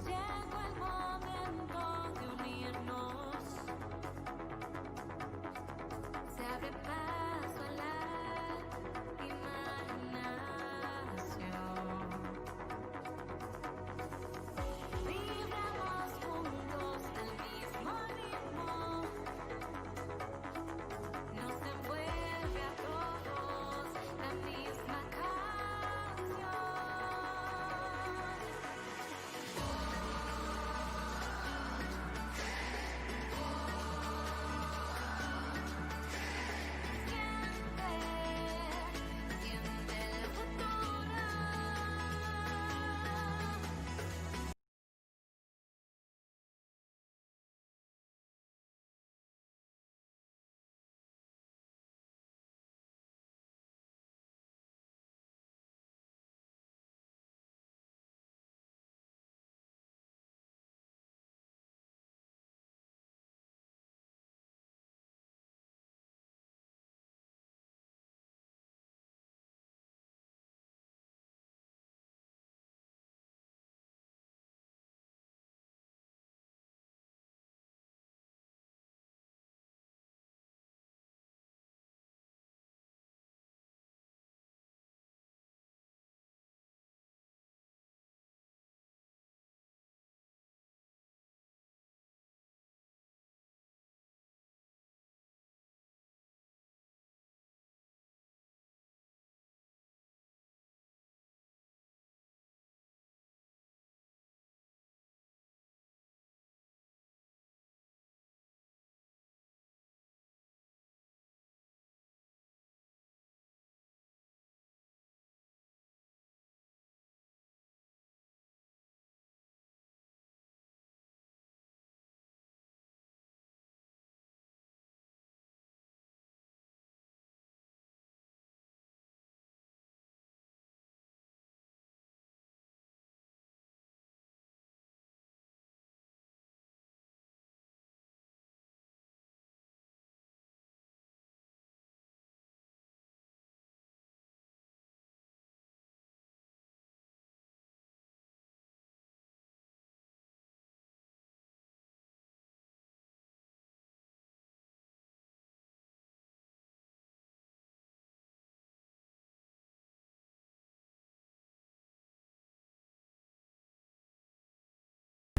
Llegó el momento de unirnos. Se abre paso a la imaginación. Vibramos juntos al mismo ritmo. Nos envuelve a todos la misma canción. Siente el futuro.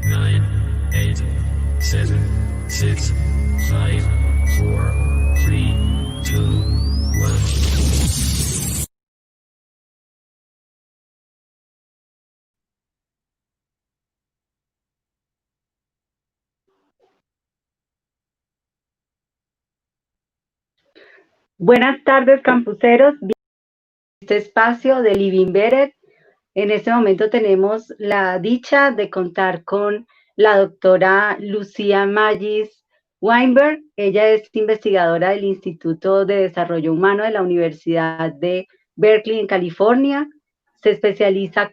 Nine, 8, 7, 6, 5, 4, 3, 2, 1. Buenas tardes, campuseros. Este espacio de Living Better. En este momento tenemos la dicha de contar con la doctora Lucía Magis Weinberg. Ella es investigadora del Instituto de Desarrollo Humano de la Universidad de Berkeley, en California. Se especializa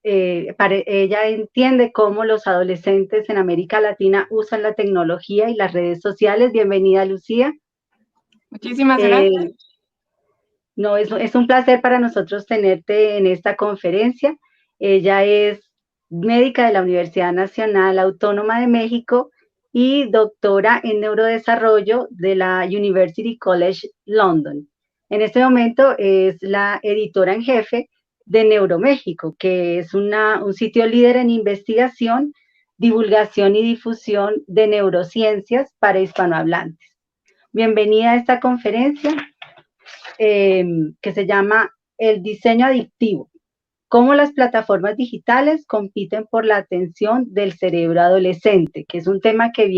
ella entiende cómo los adolescentes en América Latina usan la tecnología y las redes sociales. Bienvenida, Lucía. Muchísimas gracias. No, es un placer para nosotros tenerte en esta conferencia. Ella es médica de la Universidad Nacional Autónoma de México y doctora en neurodesarrollo de la University College London. En este momento es la editora en jefe de Neuroméxico, que es un sitio líder en investigación, divulgación y difusión de neurociencias para hispanohablantes. Bienvenida a esta conferencia. Que se llama El diseño adictivo, cómo las plataformas digitales compiten por la atención del cerebro adolescente, que es un tema que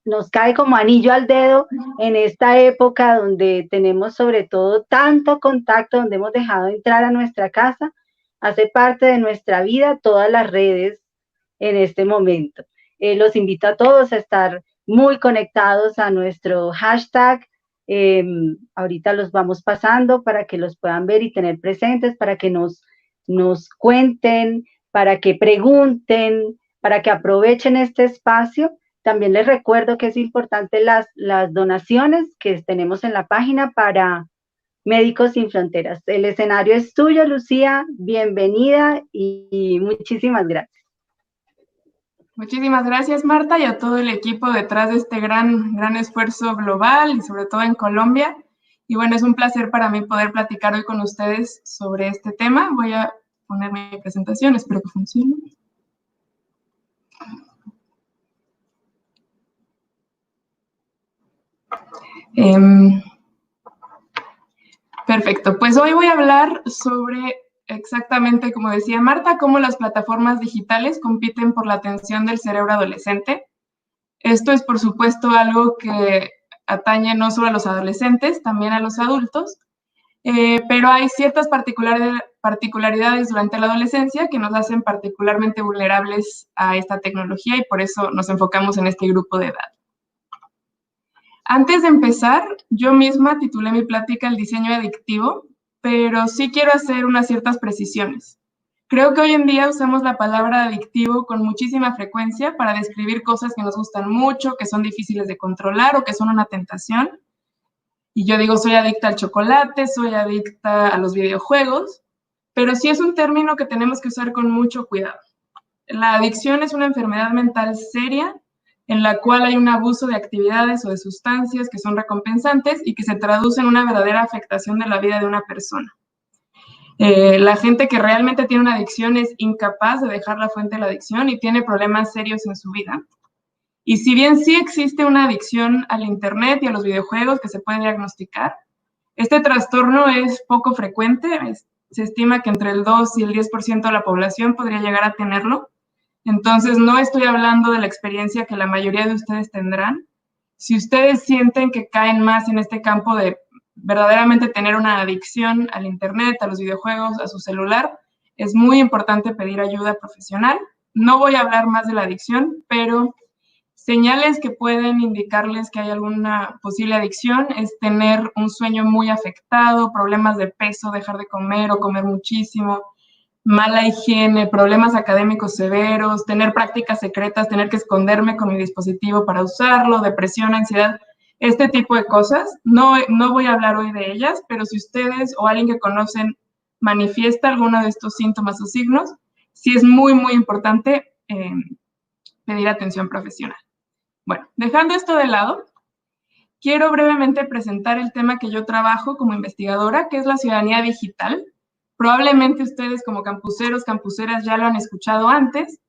nos cae como anillo al dedo en esta época donde tenemos sobre todo tanto contacto, donde hemos dejado entrar a nuestra casa, hace parte de nuestra vida todas las redes en este momento. Los invito a todos a estar muy conectados a nuestro hashtag. Ahorita los vamos pasando para que los puedan ver y tener presentes, para que nos cuenten, para que pregunten, para que aprovechen este espacio también les recuerdo que es importante las donaciones que tenemos en la página para Médicos Sin Fronteras. El escenario es tuyo, Lucía, bienvenida y muchísimas gracias. Muchísimas gracias, Marta, y a todo el equipo detrás de este gran esfuerzo global y sobre todo en Colombia. Y bueno, es un placer para mí poder platicar hoy con ustedes sobre este tema. Voy a poner mi presentación, espero que funcione. Perfecto, pues hoy voy a hablar sobre exactamente, como decía Marta, cómo las plataformas digitales compiten por la atención del cerebro adolescente. Esto es, por supuesto, algo que atañe no solo a los adolescentes, también a los adultos, pero hay ciertas particularidades durante la adolescencia que nos hacen particularmente vulnerables a esta tecnología y por eso nos enfocamos en este grupo de edad. Antes de empezar, yo misma titulé mi plática El diseño adictivo, pero sí quiero hacer unas ciertas precisiones. Creo que hoy en día usamos la palabra adictivo con muchísima frecuencia para describir cosas que nos gustan mucho, que son difíciles de controlar o que son una tentación. Y yo digo, soy adicta al chocolate, soy adicta a los videojuegos, pero sí es un término que tenemos que usar con mucho cuidado. La adicción es una enfermedad mental seria en la cual hay un abuso de actividades o de sustancias que son recompensantes y que se traduce en una verdadera afectación de la vida de una persona. La gente que realmente tiene una adicción es incapaz de dejar la fuente de la adicción y tiene problemas serios en su vida. Y si bien sí existe una adicción al Internet y a los videojuegos que se puede diagnosticar, este trastorno es poco frecuente. Se estima que entre el 2 y el 10% de la población podría llegar a tenerlo. Entonces, no estoy hablando de la experiencia que la mayoría de ustedes tendrán. Si ustedes sienten que caen más en este campo de verdaderamente tener una adicción al Internet, a los videojuegos, a su celular, es muy importante pedir ayuda profesional. No voy a hablar más de la adicción, pero señales que pueden indicarles que hay alguna posible adicción es tener un sueño muy afectado, problemas de peso, dejar de comer o comer muchísimo, mala higiene, problemas académicos severos, tener prácticas secretas, tener que esconderme con mi dispositivo para usarlo, depresión, ansiedad, este tipo de cosas. No voy a hablar hoy de ellas, pero si ustedes o alguien que conocen manifiesta alguno de estos síntomas o signos, sí es muy, muy importante pedir atención profesional. Bueno, dejando esto de lado, quiero brevemente presentar el tema que yo trabajo como investigadora, que es la ciudadanía digital. Probablemente ustedes como campuseros, campuseras ya lo han escuchado antes,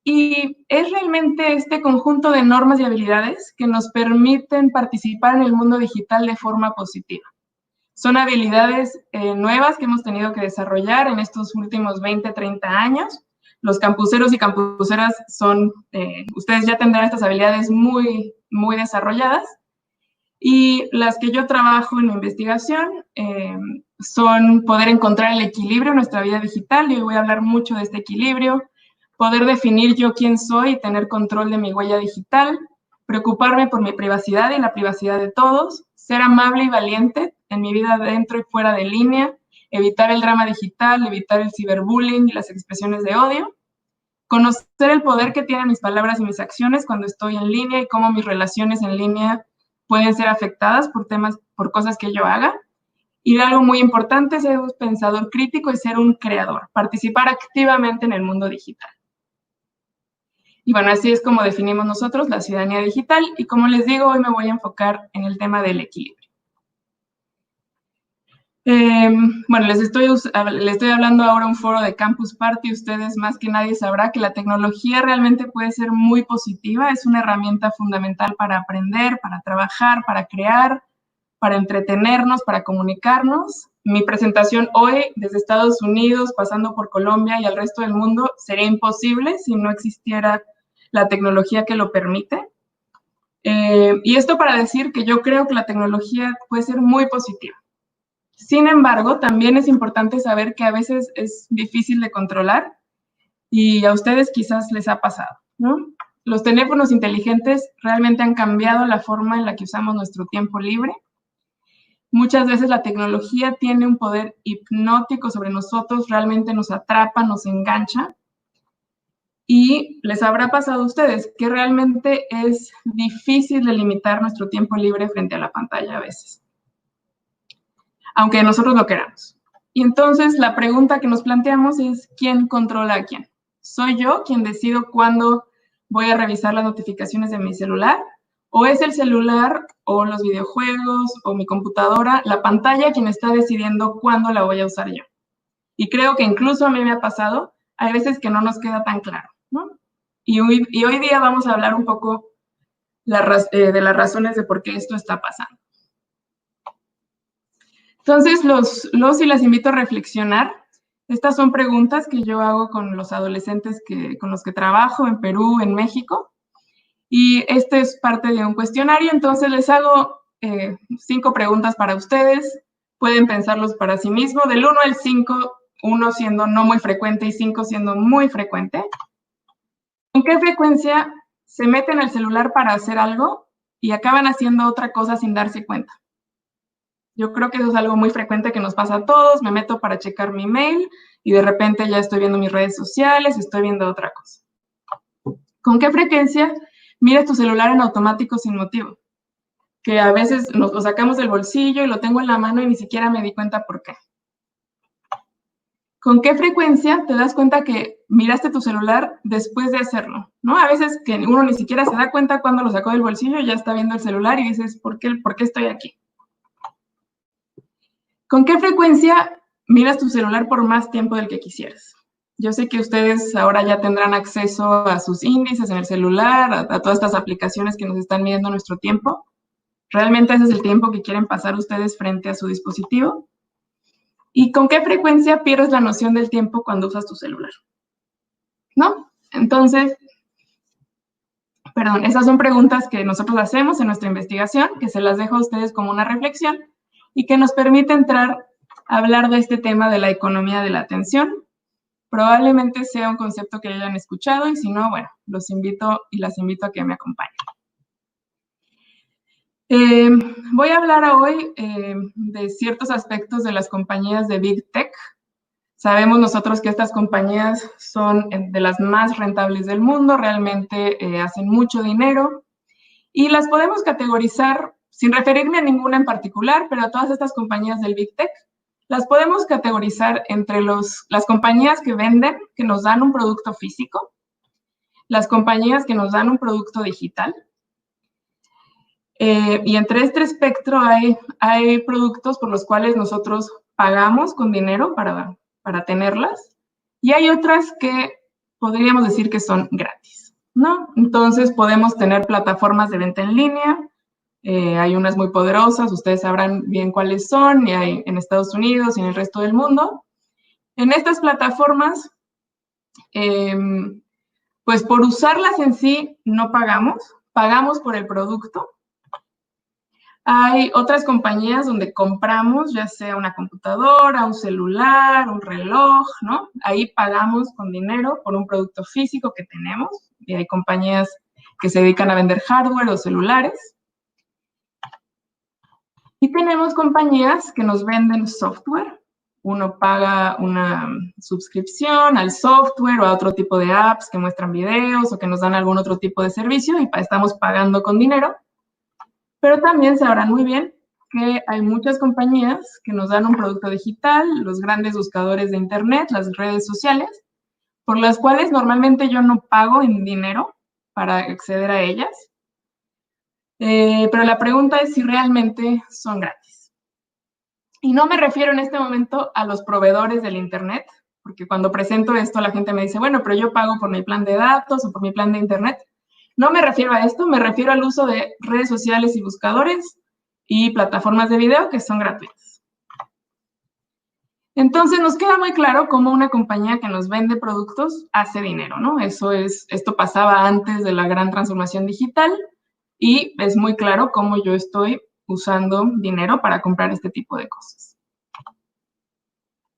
y es realmente este conjunto de normas y habilidades que nos permiten participar en el mundo digital de forma positiva. Son habilidades nuevas que hemos tenido que desarrollar en estos últimos 20, 30 años. Los campuseros y campuseras ustedes ya tendrán estas habilidades muy, muy desarrolladas. Y las que yo trabajo en mi investigación son poder encontrar el equilibrio en nuestra vida digital, y hoy voy a hablar mucho de este equilibrio, poder definir yo quién soy y tener control de mi huella digital, preocuparme por mi privacidad y la privacidad de todos, ser amable y valiente en mi vida dentro y fuera de línea, evitar el drama digital, evitar el ciberbullying y las expresiones de odio, conocer el poder que tienen mis palabras y mis acciones cuando estoy en línea y cómo mis relaciones en línea pueden ser afectadas por cosas que yo haga. Y algo muy importante, ser un pensador crítico y ser un creador, participar activamente en el mundo digital. Y bueno, así es como definimos nosotros la ciudadanía digital, y como les digo, hoy me voy a enfocar en el tema del equilibrio. Bueno, les estoy hablando ahora un foro de Campus Party. Ustedes más que nadie sabrá que la tecnología realmente puede ser muy positiva, es una herramienta fundamental para aprender, para trabajar, para crear, para entretenernos, para comunicarnos. Mi presentación hoy, desde Estados Unidos, pasando por Colombia y el resto del mundo, sería imposible si no existiera la tecnología que lo permite. Y esto para decir que yo creo que la tecnología puede ser muy positiva. Sin embargo, también es importante saber que a veces es difícil de controlar, y a ustedes quizás les ha pasado, ¿no? Los teléfonos inteligentes realmente han cambiado la forma en la que usamos nuestro tiempo libre. Muchas veces la tecnología tiene un poder hipnótico sobre nosotros, realmente nos atrapa, nos engancha. Y les habrá pasado a ustedes que realmente es difícil delimitar nuestro tiempo libre frente a la pantalla a veces, aunque nosotros lo queramos. Y entonces la pregunta que nos planteamos es, ¿quién controla a quién? ¿Soy yo quien decido cuándo voy a revisar las notificaciones de mi celular? ¿O es el celular o los videojuegos o mi computadora, la pantalla, quien está decidiendo cuándo la voy a usar yo? Y creo que incluso a mí me ha pasado, hay veces que no nos queda tan claro, ¿no? Y hoy día vamos a hablar un poco de las razones de por qué esto está pasando. Entonces, los y las invito a reflexionar. Estas son preguntas que yo hago con los adolescentes con los que trabajo en Perú, en México. Y este es parte de un cuestionario, entonces les hago 5 preguntas para ustedes. Pueden pensarlos para sí mismos, del 1 al 5, 1 siendo no muy frecuente y 5 siendo muy frecuente. ¿Con qué frecuencia se meten al celular para hacer algo y acaban haciendo otra cosa sin darse cuenta? Yo creo que eso es algo muy frecuente que nos pasa a todos. Me meto para checar mi mail y de repente ya estoy viendo mis redes sociales, estoy viendo otra cosa. ¿Con qué frecuencia miras tu celular en automático sin motivo? Que a veces nos lo sacamos del bolsillo y lo tengo en la mano y ni siquiera me di cuenta por qué. ¿Con qué frecuencia te das cuenta que miraste tu celular después de hacerlo? ¿No? A veces que uno ni siquiera se da cuenta cuando lo sacó del bolsillo, ya está viendo el celular y dices, ¿por qué estoy aquí? ¿Con qué frecuencia miras tu celular por más tiempo del que quisieras? Yo sé que ustedes ahora ya tendrán acceso a sus índices en el celular, a todas estas aplicaciones que nos están midiendo nuestro tiempo. ¿Realmente ese es el tiempo que quieren pasar ustedes frente a su dispositivo? ¿Y con qué frecuencia pierdes la noción del tiempo cuando usas tu celular? ¿No? Entonces, esas son preguntas que nosotros hacemos en nuestra investigación, que se las dejo a ustedes como una reflexión y que nos permite entrar a hablar de este tema de la economía de la atención. Probablemente sea un concepto que hayan escuchado y si no, bueno, los invito y las invito a que me acompañen. Voy a hablar hoy de ciertos aspectos de las compañías de Big Tech. Sabemos nosotros que estas compañías son de las más rentables del mundo, realmente hacen mucho dinero y las podemos categorizar, sin referirme a ninguna en particular, pero a todas estas compañías del Big Tech, las podemos categorizar entre las compañías que venden, que nos dan un producto físico, las compañías que nos dan un producto digital, y entre este espectro hay productos por los cuales nosotros pagamos con dinero para tenerlas, y hay otras que podríamos decir que son gratis, ¿no? Entonces podemos tener plataformas de venta en línea, hay unas muy poderosas, ustedes sabrán bien cuáles son, y hay en Estados Unidos y en el resto del mundo. En estas plataformas, pues por usarlas en sí no pagamos por el producto. Hay otras compañías donde compramos, ya sea una computadora, un celular, un reloj, ¿no? Ahí pagamos con dinero por un producto físico que tenemos. Y hay compañías que se dedican a vender hardware o celulares. Y tenemos compañías que nos venden software. Uno paga una suscripción al software o a otro tipo de apps que muestran videos o que nos dan algún otro tipo de servicio y estamos pagando con dinero. Pero también sabrán muy bien que hay muchas compañías que nos dan un producto digital, los grandes buscadores de internet, las redes sociales, por las cuales normalmente yo no pago en dinero para acceder a ellas. Pero la pregunta es si realmente son gratis. Y no me refiero en este momento a los proveedores del internet, porque cuando presento esto la gente me dice, bueno, pero yo pago por mi plan de datos o por mi plan de internet. No me refiero a esto, me refiero al uso de redes sociales y buscadores y plataformas de video que son gratuitas. Entonces nos queda muy claro cómo una compañía que nos vende productos hace dinero, ¿no? Esto pasaba antes de la gran transformación digital y es muy claro cómo yo estoy usando dinero para comprar este tipo de cosas.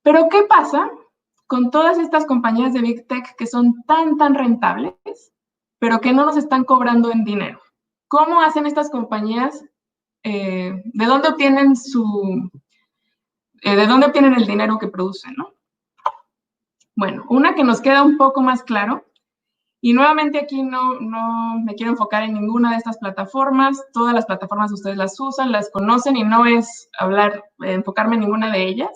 Pero ¿qué pasa con todas estas compañías de Big Tech que son tan rentables, pero que no nos están cobrando en dinero? ¿Cómo hacen estas compañías? ¿De dónde obtienen el dinero que producen, ¿no? Bueno, una que nos queda un poco más claro Y nuevamente aquí no me quiero enfocar en ninguna de estas plataformas. Todas las plataformas ustedes las usan, las conocen y no es enfocarme en ninguna de ellas.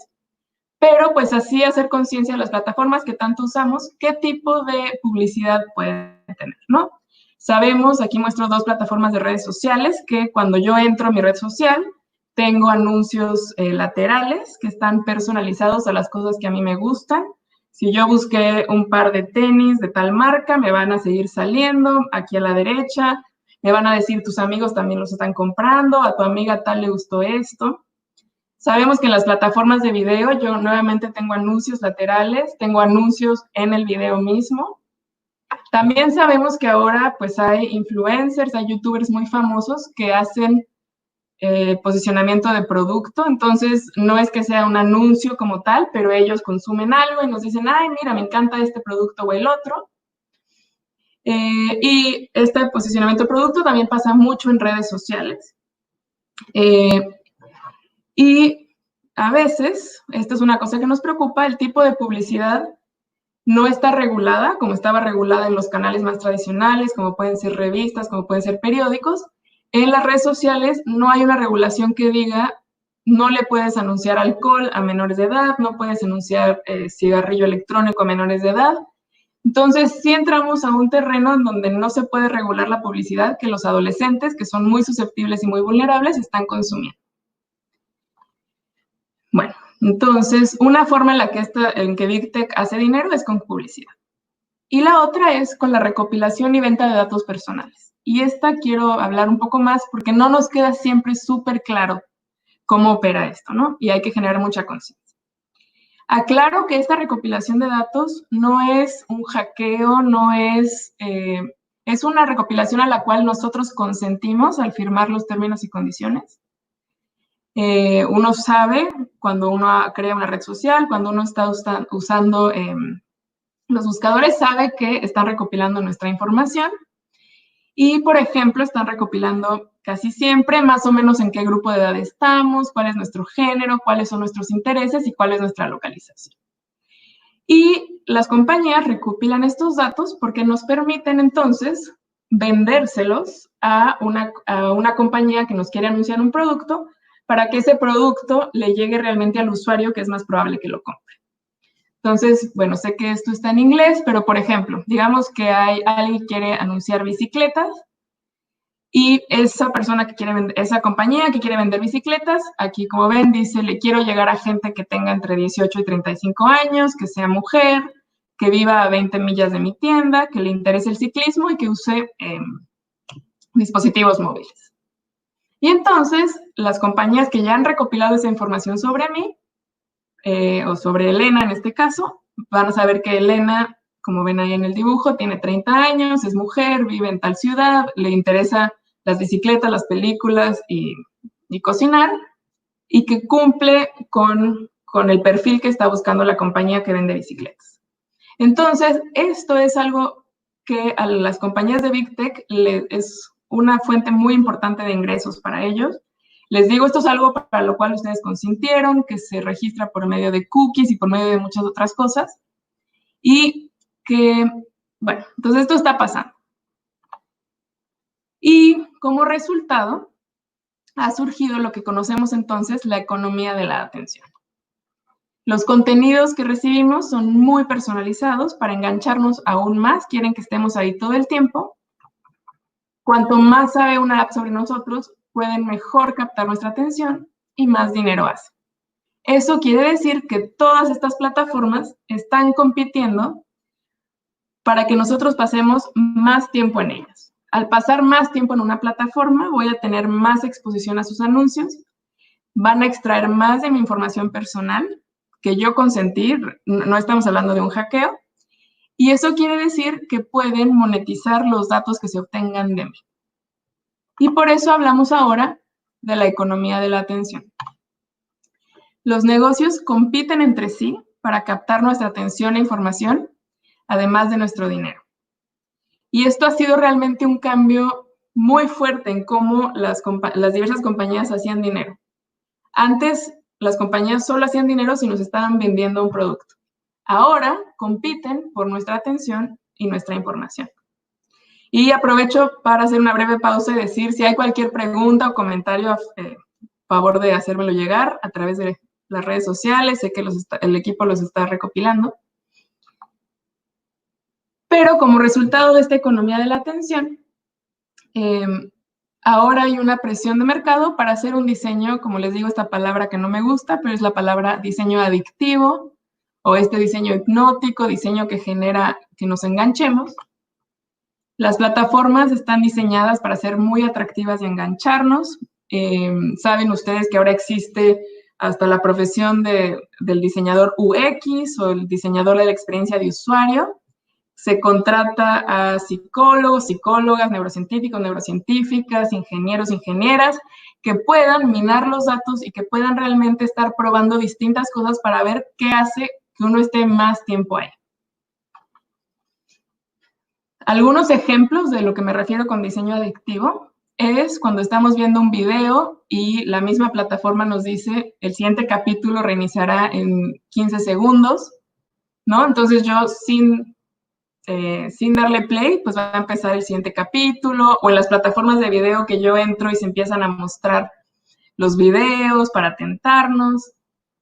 Pero pues así hacer conciencia de las plataformas que tanto usamos, qué tipo de publicidad pueden tener, ¿no? Sabemos, aquí muestro 2 plataformas de redes sociales, que cuando yo entro a mi red social, tengo anuncios laterales que están personalizados a las cosas que a mí me gustan. Si yo busqué un par de tenis de tal marca, me van a seguir saliendo aquí a la derecha, me van a decir tus amigos también los están comprando, a tu amiga tal le gustó esto. Sabemos que en las plataformas de video yo nuevamente tengo anuncios laterales, tengo anuncios en el video mismo. También sabemos que ahora pues hay influencers, hay youtubers muy famosos que hacen posicionamiento de producto, entonces no es que sea un anuncio como tal, pero ellos consumen algo y nos dicen, ay, mira, me encanta este producto o el otro. Y este posicionamiento de producto también pasa mucho en redes sociales. Y a veces, esta es una cosa que nos preocupa, el tipo de publicidad no está regulada, como estaba regulada en los canales más tradicionales, como pueden ser revistas, como pueden ser periódicos. En las redes sociales no hay una regulación que diga no le puedes anunciar alcohol a menores de edad, no puedes anunciar cigarrillo electrónico a menores de edad. Entonces, sí entramos a un terreno en donde no se puede regular la publicidad que los adolescentes, que son muy susceptibles y muy vulnerables, están consumiendo. Bueno, entonces, una forma en que Big Tech hace dinero es con publicidad. Y la otra es con la recopilación y venta de datos personales. Y esta quiero hablar un poco más porque no nos queda siempre súper claro cómo opera esto, ¿no? Y hay que generar mucha conciencia. Aclaro que esta recopilación de datos no es un hackeo, no es... es una recopilación a la cual nosotros consentimos al firmar los términos y condiciones. Uno sabe cuando uno crea una red social, cuando uno está usando los buscadores, sabe que están recopilando nuestra información y, por ejemplo, están recopilando casi siempre más o menos en qué grupo de edad estamos, cuál es nuestro género, cuáles son nuestros intereses y cuál es nuestra localización. Y las compañías recopilan estos datos porque nos permiten entonces vendérselos a una compañía que nos quiere anunciar un producto para que ese producto le llegue realmente al usuario que es más probable que lo compre. Entonces, bueno, sé que esto está en inglés, pero por ejemplo, digamos que alguien que quiere anunciar bicicletas y esa persona que quiere vender, esa compañía que quiere vender bicicletas, aquí como ven dice, le quiero llegar a gente que tenga entre 18 y 35 años, que sea mujer, que viva a 20 millas de mi tienda, que le interese el ciclismo y que use dispositivos móviles. Y entonces, las compañías que ya han recopilado esa información sobre mí, o sobre Elena en este caso, van a saber que Elena, como ven ahí en el dibujo, tiene 30 años, es mujer, vive en tal ciudad, le interesa las bicicletas, las películas y cocinar, y que cumple con el perfil que está buscando la compañía que vende bicicletas. Entonces, esto es algo que a las compañías de Big Tech es una fuente muy importante de ingresos para ellos. Les digo, esto es algo para lo cual ustedes consintieron, que se registra por medio de cookies y por medio de muchas otras cosas. Y que, bueno, entonces esto está pasando. Y como resultado, ha surgido lo que conocemos entonces la economía de la atención. Los contenidos que recibimos son muy personalizados para engancharnos aún más, quieren que estemos ahí todo el tiempo. Cuanto más sabe una app sobre nosotros, pueden mejor captar nuestra atención y más dinero hace. Eso quiere decir que todas estas plataformas están compitiendo para que nosotros pasemos más tiempo en ellas. Al pasar más tiempo en una plataforma, voy a tener más exposición a sus anuncios, van a extraer más de mi información personal que yo consentí, no estamos hablando de un hackeo, y eso quiere decir que pueden monetizar los datos que se obtengan de mí. Y por eso hablamos ahora de la economía de la atención. Los negocios compiten entre sí para captar nuestra atención e información, además de nuestro dinero. Y esto ha sido realmente un cambio muy fuerte en cómo las diversas compañías hacían dinero. Antes, las compañías solo hacían dinero si nos estaban vendiendo un producto. Ahora compiten por nuestra atención y nuestra información. Y aprovecho para hacer una breve pausa y decir si hay cualquier pregunta o comentario, favor de hacérmelo llegar a través de las redes sociales. Sé que el equipo los está recopilando. Pero como resultado de esta economía de la atención, ahora hay una presión de mercado para hacer un diseño, como les digo, esta palabra que no me gusta, pero es la palabra diseño adictivo, o este diseño hipnótico, diseño que genera que nos enganchemos. Las plataformas están diseñadas para ser muy atractivas y engancharnos. Saben ustedes que ahora existe hasta la profesión del diseñador UX o el diseñador de la experiencia de usuario. Se contrata a psicólogos, psicólogas, neurocientíficos, neurocientíficas, ingenieros, ingenieras, que puedan minar los datos y que puedan realmente estar probando distintas cosas para ver qué hace que uno esté más tiempo ahí. Algunos ejemplos de lo que me refiero con diseño adictivo es cuando estamos viendo un video y la misma plataforma nos dice el siguiente capítulo reiniciará en 15 segundos, ¿no? Entonces yo sin darle play, pues va a empezar el siguiente capítulo, o en las plataformas de video que yo entro y se empiezan a mostrar los videos para tentarnos,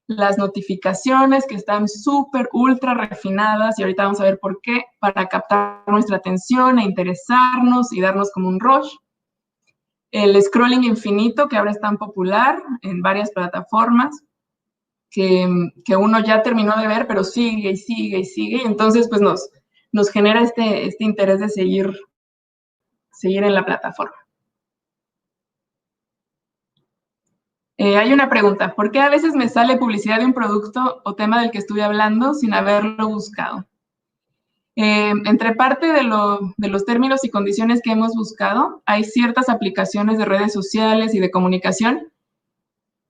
las notificaciones que están súper, ultra refinadas, y ahorita vamos a ver por qué, para captar nuestra atención e interesarnos y darnos como un rush. El scrolling infinito, que ahora es tan popular en varias plataformas, que uno ya terminó de ver, pero sigue y sigue y sigue, y entonces pues nos genera este interés de seguir en la plataforma. Hay una pregunta, ¿por qué a veces me sale publicidad de un producto o tema del que estuve hablando sin haberlo buscado? Entre parte de los términos y condiciones que hemos buscado, hay ciertas aplicaciones de redes sociales y de comunicación,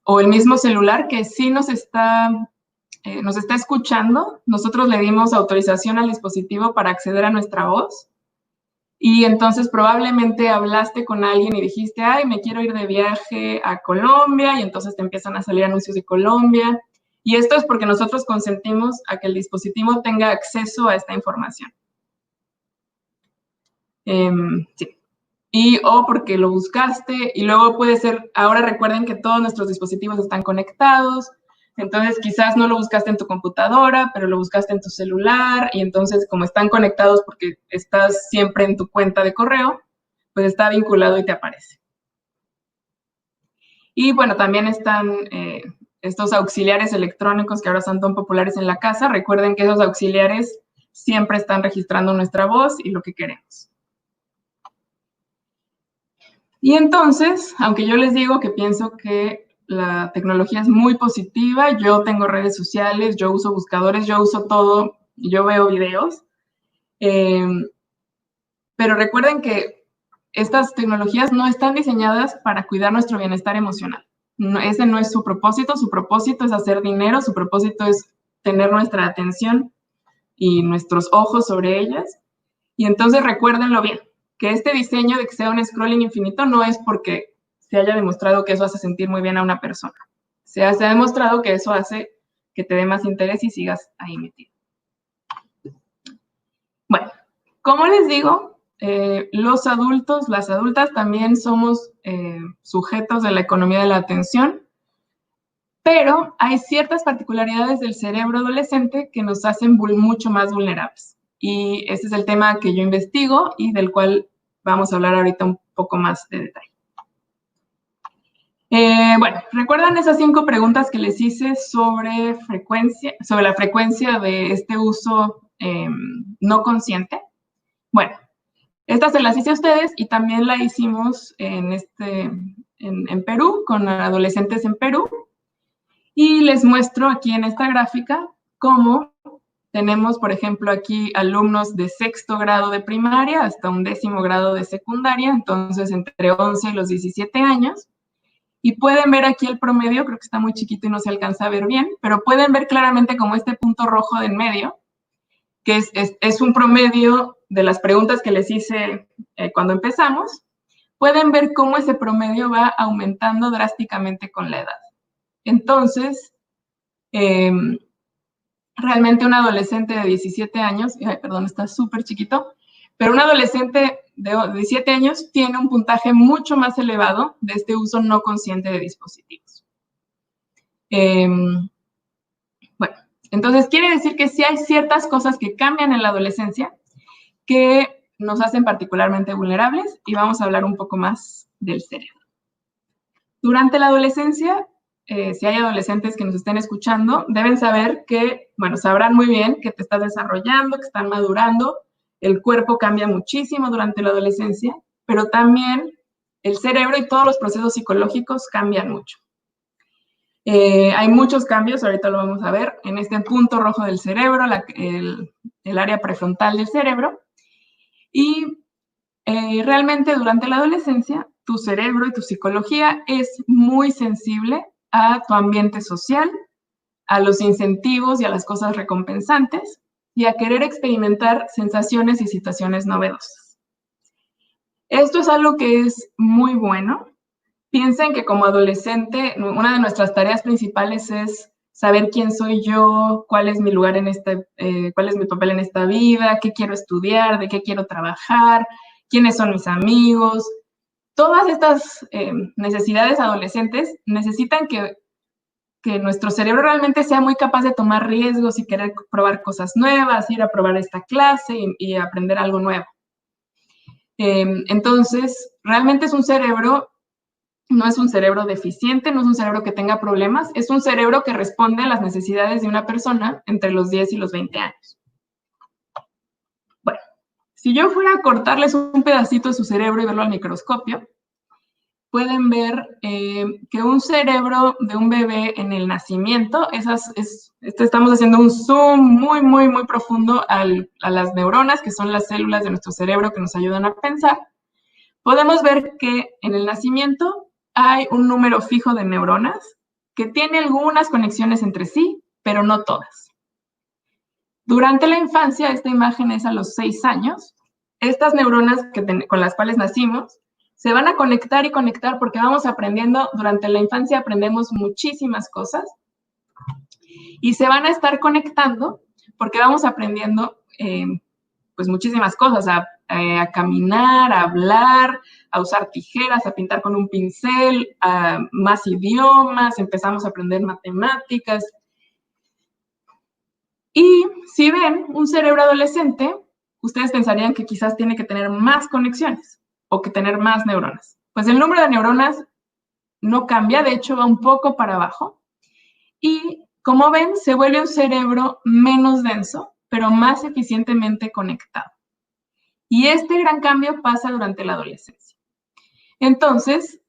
o el mismo celular, que sí nos está escuchando. Nosotros le dimos autorización al dispositivo para acceder a nuestra voz, y entonces probablemente hablaste con alguien y dijiste, ay, me quiero ir de viaje a Colombia, y entonces te empiezan a salir anuncios de Colombia, y esto es porque nosotros consentimos a que el dispositivo tenga acceso a esta información. Sí. O porque lo buscaste, y luego puede ser, ahora recuerden que todos nuestros dispositivos están conectados, entonces quizás no lo buscaste en tu computadora, pero lo buscaste en tu celular, y entonces como están conectados porque estás siempre en tu cuenta de correo, pues está vinculado y te aparece. Y bueno, también están estos auxiliares electrónicos que ahora son tan populares en la casa. Recuerden que esos auxiliares siempre están registrando nuestra voz y lo que queremos. Y entonces, aunque yo les digo que pienso que la tecnología es muy positiva, yo tengo redes sociales, yo uso buscadores, yo uso todo, yo veo videos, pero recuerden que estas tecnologías no están diseñadas para cuidar nuestro bienestar emocional. No, ese no es su propósito es hacer dinero, su propósito es tener nuestra atención y nuestros ojos sobre ellas. Y entonces recuérdenlo bien, que este diseño de que sea un scrolling infinito no es porque se haya demostrado que eso hace sentir muy bien a una persona. Se ha demostrado que eso hace que te dé más interés y sigas ahí metido. Bueno, como les digo, los adultos, las adultas también somos sujetos de la economía de la atención, pero hay ciertas particularidades del cerebro adolescente que nos hacen mucho más vulnerables. Y este es el tema que yo investigo y del cual vamos a hablar ahorita un poco más de detalle. Bueno, ¿recuerdan esas 5 preguntas que les hice sobre la frecuencia de este uso no consciente? Bueno, estas se las hice a ustedes y también la hicimos en Perú, con adolescentes en Perú. Y les muestro aquí en esta gráfica cómo tenemos, por ejemplo, aquí alumnos de 6º grado de primaria hasta un 10º grado de secundaria, entonces entre 11 y los 17 años. Y pueden ver aquí el promedio, creo que está muy chiquito y no se alcanza a ver bien, pero pueden ver claramente como este punto rojo de en medio, que es un promedio de las preguntas que les hice cuando empezamos. Pueden ver cómo ese promedio va aumentando drásticamente con la edad. Entonces, realmente un adolescente de 17 años, ay, perdón, está súper chiquito, Pero un adolescente de 7 años tiene un puntaje mucho más elevado de este uso no consciente de dispositivos. Bueno, entonces quiere decir que sí hay ciertas cosas que cambian en la adolescencia que nos hacen particularmente vulnerables, y vamos a hablar un poco más del cerebro. Durante la adolescencia, si hay adolescentes que nos estén escuchando, deben saber que, bueno, sabrán muy bien que te estás desarrollando, que están madurando, el cuerpo cambia muchísimo durante la adolescencia, pero también el cerebro y todos los procesos psicológicos cambian mucho. Hay muchos cambios, ahorita lo vamos a ver, en este punto rojo del cerebro, el área prefrontal del cerebro, y realmente durante la adolescencia, tu cerebro y tu psicología es muy sensible a tu ambiente social, a los incentivos y a las cosas recompensantes, y a querer experimentar sensaciones y situaciones novedosas. Esto es algo que es muy bueno. Piensen que como adolescente, una de nuestras tareas principales es saber quién soy yo, cuál es mi lugar en cuál es mi papel en esta vida, qué quiero estudiar, de qué quiero trabajar, quiénes son mis amigos. Todas estas necesidades adolescentes necesitan que nuestro cerebro realmente sea muy capaz de tomar riesgos y querer probar cosas nuevas, ir a probar esta clase y aprender algo nuevo. Entonces, realmente es un cerebro, no es un cerebro deficiente, no es un cerebro que tenga problemas, es un cerebro que responde a las necesidades de una persona entre los 10 y los 20 años. Bueno, si yo fuera a cortarles un pedacito de su cerebro y verlo al microscopio, pueden ver que un cerebro de un bebé en el nacimiento, estamos haciendo un zoom muy, muy, muy profundo a las neuronas, que son las células de nuestro cerebro que nos ayudan a pensar. Podemos ver que en el nacimiento hay un número fijo de neuronas que tiene algunas conexiones entre sí, pero no todas. Durante la infancia, esta imagen es a los 6 años, estas neuronas con las cuales nacimos se van a conectar y conectar porque vamos aprendiendo, durante la infancia aprendemos muchísimas cosas y se van a estar conectando porque vamos aprendiendo pues muchísimas cosas, a caminar, a hablar, a usar tijeras, a pintar con un pincel, a más idiomas, empezamos a aprender matemáticas. Y si ven un cerebro adolescente, ustedes pensarían que quizás tiene que tener más conexiones o que tener más neuronas. Pues el número de neuronas no cambia, de hecho va un poco para abajo. Y como ven, se vuelve un cerebro menos denso, pero más eficientemente conectado. Y este gran cambio pasa durante la adolescencia. Entonces,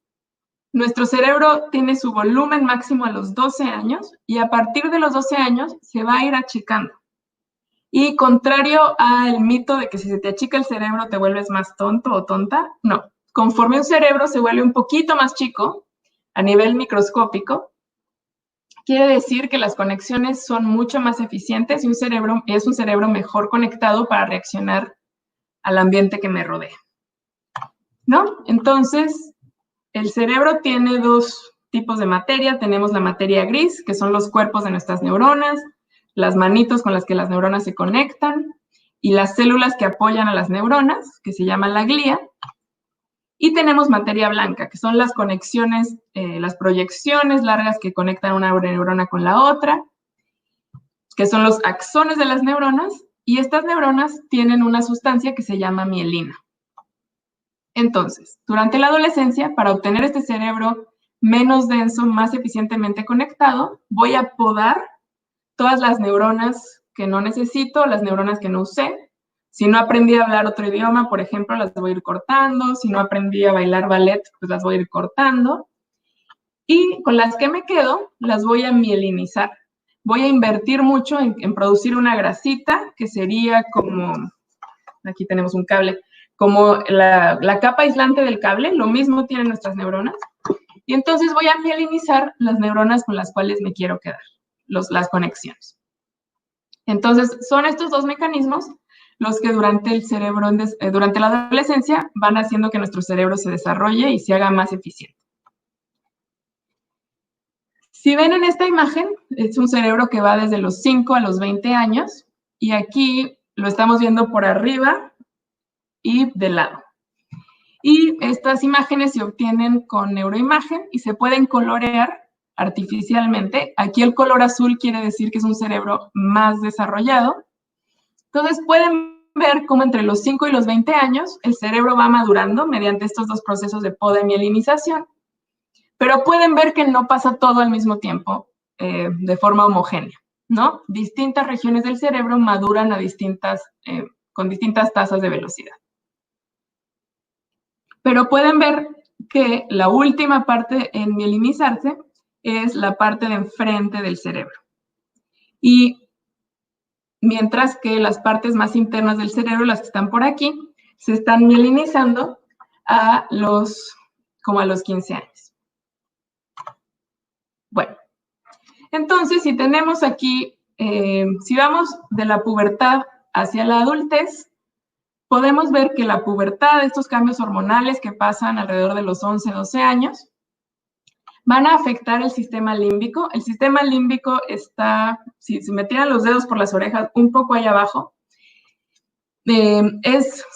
nuestro cerebro tiene su volumen máximo a los 12 años y a partir de los 12 años se va a ir achicando. Y contrario al mito de que si se te achica el cerebro te vuelves más tonto o tonta, no. Conforme un cerebro se vuelve un poquito más chico, a nivel microscópico, quiere decir que las conexiones son mucho más eficientes y es un cerebro mejor conectado para reaccionar al ambiente que me rodea, ¿no? Entonces, el cerebro tiene dos tipos de materia. Tenemos la materia gris, que son los cuerpos de nuestras neuronas, las manitos con las que las neuronas se conectan, y las células que apoyan a las neuronas, que se llama la glía. Y tenemos materia blanca, que son las conexiones, las proyecciones largas que conectan una neurona con la otra, que son los axones de las neuronas, y estas neuronas tienen una sustancia que se llama mielina. Entonces, durante la adolescencia, para obtener este cerebro menos denso, más eficientemente conectado, voy a podar todas las neuronas que no necesito, las neuronas que no usé. Si no aprendí a hablar otro idioma, por ejemplo, las voy a ir cortando. Si no aprendí a bailar ballet, pues las voy a ir cortando. Y con las que me quedo, las voy a mielinizar. Voy a invertir mucho en producir una grasita, que sería como, aquí tenemos un cable, como la capa aislante del cable, lo mismo tienen nuestras neuronas. Y entonces voy a mielinizar las neuronas con las cuales me quiero quedar, las conexiones. Entonces, son estos dos mecanismos los que durante la adolescencia van haciendo que nuestro cerebro se desarrolle y se haga más eficiente. Si ven en esta imagen, es un cerebro que va desde los 5 a los 20 años, y aquí lo estamos viendo por arriba. y de lado. Y estas imágenes se obtienen con neuroimagen y se pueden colorear artificialmente. Aquí el color azul quiere decir que es un cerebro más desarrollado. Entonces pueden ver cómo entre los 5 y los 20 años el cerebro va madurando mediante estos dos procesos de poda y mielinización. Pero pueden ver que no pasa todo al mismo tiempo de forma homogénea, ¿no? Distintas regiones del cerebro maduran con distintas tasas de velocidad. Pero pueden ver que la última parte en mielinizarse es la parte de enfrente del cerebro. Y mientras que las partes más internas del cerebro, las que están por aquí, se están mielinizando como a los 15 años. Bueno, entonces si tenemos aquí, si vamos de la pubertad hacia la adultez, podemos ver que la pubertad, estos cambios hormonales que pasan alrededor de los 11, 12 años, van a afectar el sistema límbico. El sistema límbico está, si me tiran los dedos por las orejas, un poco ahí abajo.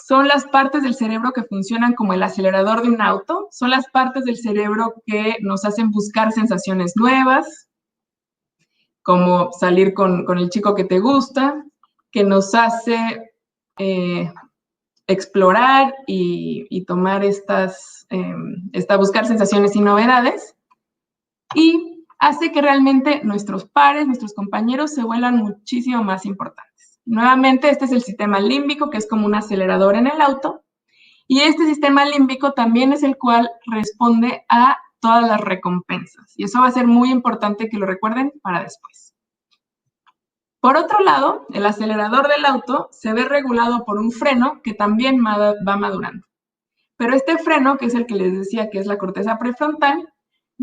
Son las partes del cerebro que funcionan como el acelerador de un auto. Son las partes del cerebro que nos hacen buscar sensaciones nuevas, como salir con el chico que te gusta, que nos hace explorar y tomar buscar sensaciones y novedades, y hace que realmente nuestros pares, nuestros compañeros se vuelvan muchísimo más importantes. Nuevamente, este es el sistema límbico, que es como un acelerador en el auto, y este sistema límbico también es el cual responde a todas las recompensas, y eso va a ser muy importante que lo recuerden para después. Por otro lado, el acelerador del auto se ve regulado por un freno que también va madurando. Pero este freno, que es el que les decía que es la corteza prefrontal,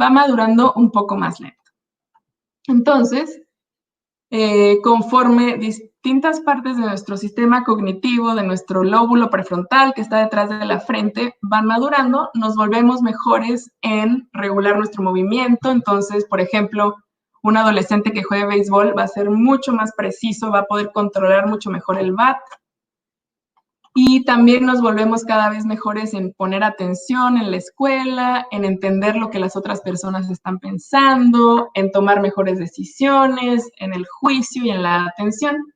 va madurando un poco más lento. Entonces, conforme distintas partes de nuestro sistema cognitivo, de nuestro lóbulo prefrontal que está detrás de la frente, van madurando, nos volvemos mejores en regular nuestro movimiento. Entonces, por ejemplo, un adolescente que juegue béisbol va a ser mucho más preciso, va a poder controlar mucho mejor el bat. Y también nos volvemos cada vez mejores en poner atención en la escuela, en entender lo que las otras personas están pensando, en tomar mejores decisiones, en el juicio y en la atención.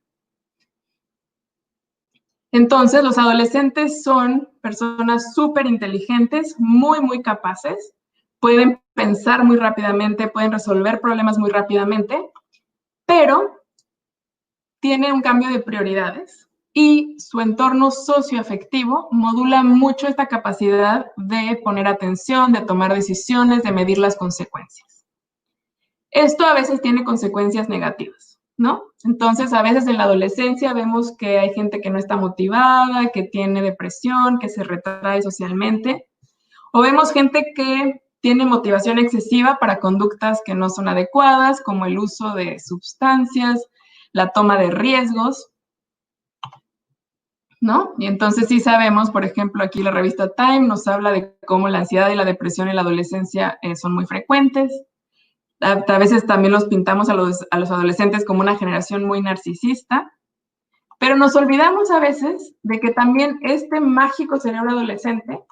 Entonces, los adolescentes son personas súper inteligentes, muy, muy capaces. Pueden pensar muy rápidamente, pueden resolver problemas muy rápidamente, pero tienen un cambio de prioridades y su entorno socioafectivo modula mucho esta capacidad de poner atención, de tomar decisiones, de medir las consecuencias. Esto a veces tiene consecuencias negativas, ¿no? Entonces, a veces en la adolescencia vemos que hay gente que no está motivada, que tiene depresión, que se retrae socialmente, o vemos gente que tiene motivación excesiva para conductas que no son adecuadas, como el uso de sustancias, la toma de riesgos, ¿no? Y entonces sí sabemos, por ejemplo, aquí la revista Time nos habla de cómo la ansiedad y la depresión en la adolescencia son muy frecuentes. A veces también los pintamos a los adolescentes como una generación muy narcisista, pero nos olvidamos a veces de que también este mágico cerebro adolescente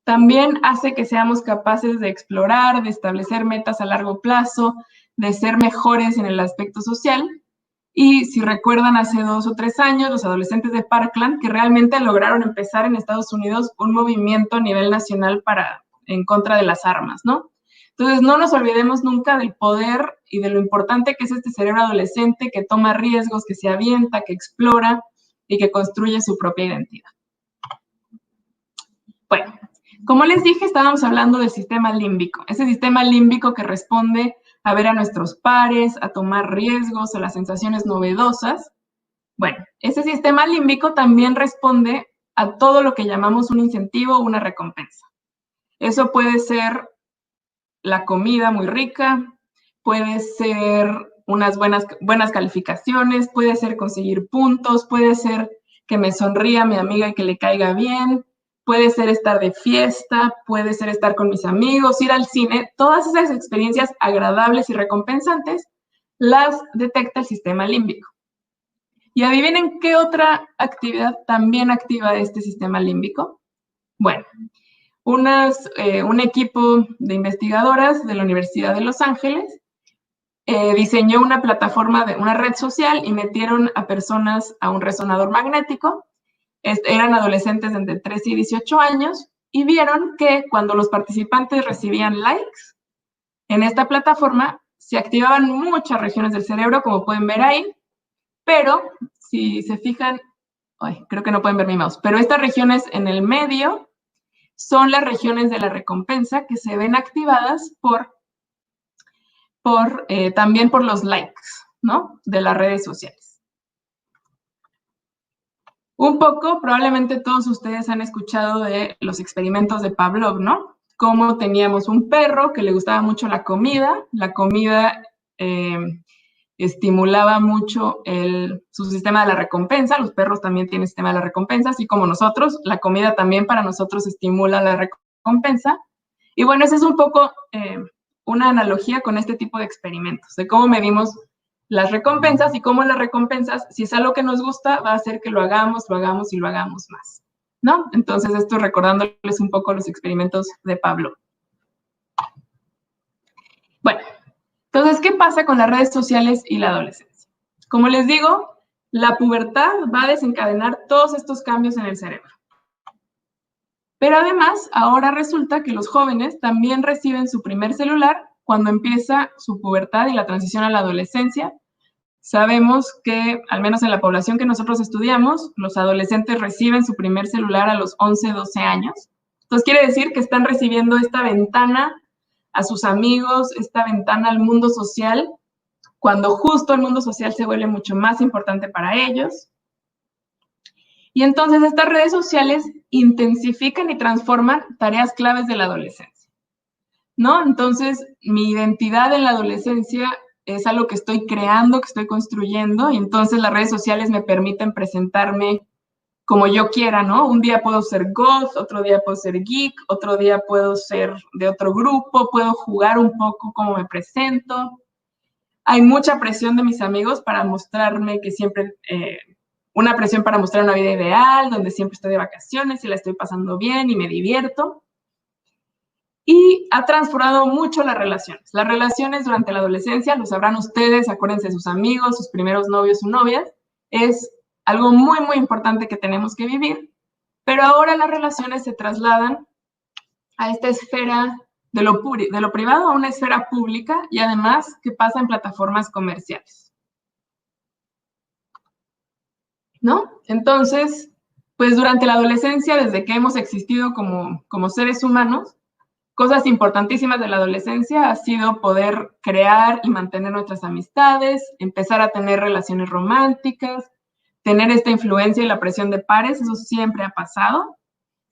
también hace que seamos capaces de explorar, de establecer metas a largo plazo, de ser mejores en el aspecto social. Y si recuerdan, hace 2 o 3 años, los adolescentes de Parkland, que realmente lograron empezar en Estados Unidos un movimiento a nivel nacional en contra de las armas, ¿no? Entonces, no nos olvidemos nunca del poder y de lo importante que es este cerebro adolescente que toma riesgos, que se avienta, que explora y que construye su propia identidad. Bueno, como les dije, estábamos hablando del sistema límbico. Ese sistema límbico que responde a ver a nuestros pares, a tomar riesgos, a las sensaciones novedosas. Bueno, ese sistema límbico también responde a todo lo que llamamos un incentivo o una recompensa. Eso puede ser la comida muy rica, puede ser unas buenas calificaciones, puede ser conseguir puntos, puede ser que me sonría mi amiga y que le caiga bien, puede ser estar de fiesta, puede ser estar con mis amigos, ir al cine. Todas esas experiencias agradables y recompensantes las detecta el sistema límbico. Y adivinen qué otra actividad también activa este sistema límbico. Bueno, un equipo de investigadoras de la Universidad de Los Ángeles diseñó una plataforma, una red social, y metieron a personas a un resonador magnético. Eran adolescentes de entre 13 y 18 años, y vieron que cuando los participantes recibían likes en esta plataforma, se activaban muchas regiones del cerebro, como pueden ver ahí, pero si se fijan, creo que no pueden ver mi mouse, pero estas regiones en el medio son las regiones de la recompensa que se ven activadas también por los likes, ¿no?, de las redes sociales. Un poco, probablemente todos ustedes han escuchado de los experimentos de Pavlov, ¿no? Cómo teníamos un perro que le gustaba mucho la comida estimulaba mucho su sistema de la recompensa. Los perros también tienen sistema de la recompensa, así como nosotros. La comida también para nosotros estimula la recompensa. Y bueno, esa es un poco una analogía con este tipo de experimentos, de cómo medimos las recompensas y cómo las recompensas, si es algo que nos gusta, va a hacer que lo hagamos y lo hagamos más, ¿no? Entonces, esto recordándoles un poco los experimentos de Pavlov. Bueno, entonces, ¿qué pasa con las redes sociales y la adolescencia? Como les digo, la pubertad va a desencadenar todos estos cambios en el cerebro. Pero además, ahora resulta que los jóvenes también reciben su primer celular cuando empieza su pubertad y la transición a la adolescencia. Sabemos que, al menos en la población que nosotros estudiamos, los adolescentes reciben su primer celular a los 11, 12 años. Entonces, quiere decir que están recibiendo esta ventana a sus amigos, esta ventana al mundo social, cuando justo el mundo social se vuelve mucho más importante para ellos. Y entonces estas redes sociales intensifican y transforman tareas claves de la adolescencia, ¿no? Entonces, mi identidad en la adolescencia es algo que estoy creando, que estoy construyendo, y entonces las redes sociales me permiten presentarme como yo quiera, ¿no? Un día puedo ser goth, otro día puedo ser geek, otro día puedo ser de otro grupo, puedo jugar un poco cómo me presento. Hay mucha presión de mis amigos para mostrarme que siempre, una presión para mostrar una vida ideal, donde siempre estoy de vacaciones y la estoy pasando bien y me divierto. Y ha transformado mucho las relaciones. Las relaciones durante la adolescencia, lo sabrán ustedes, acuérdense de sus amigos, sus primeros novios o novias, es algo muy, muy importante que tenemos que vivir, pero ahora las relaciones se trasladan a esta esfera de lo privado a una esfera pública, y además que pasa en plataformas comerciales, ¿no? Entonces, pues durante la adolescencia, desde que hemos existido como seres humanos, cosas importantísimas de la adolescencia ha sido poder crear y mantener nuestras amistades, empezar a tener relaciones románticas, tener esta influencia y la presión de pares. Eso siempre ha pasado,